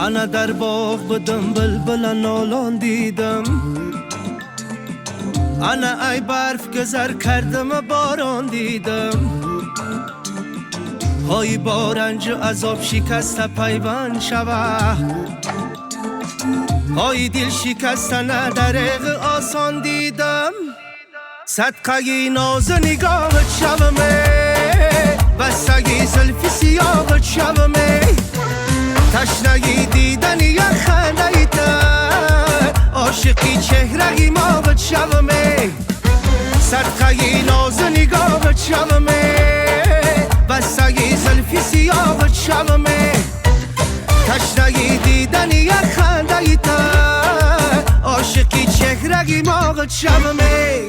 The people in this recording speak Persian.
انا در باغ بودم بلبل نالان دیدم، انا ای برف گذر کردم باران دیدم، های با رنج و عذاب شکست پیوند شوه، های دل شکستن دریغ آسان دیدم. صدقه ناز نگاهت شومه، بستگی زلفی سیاهت شومه، تشنگی دیدن یک خنده ایتر، عاشقی چهره ماهت شومه، صدقه ناز نگاهت شومه، بستگی زلفی سیاهت شومه، تشنگی دیدن یک خنده ایتر، عاشقی چهره ماهت شومه.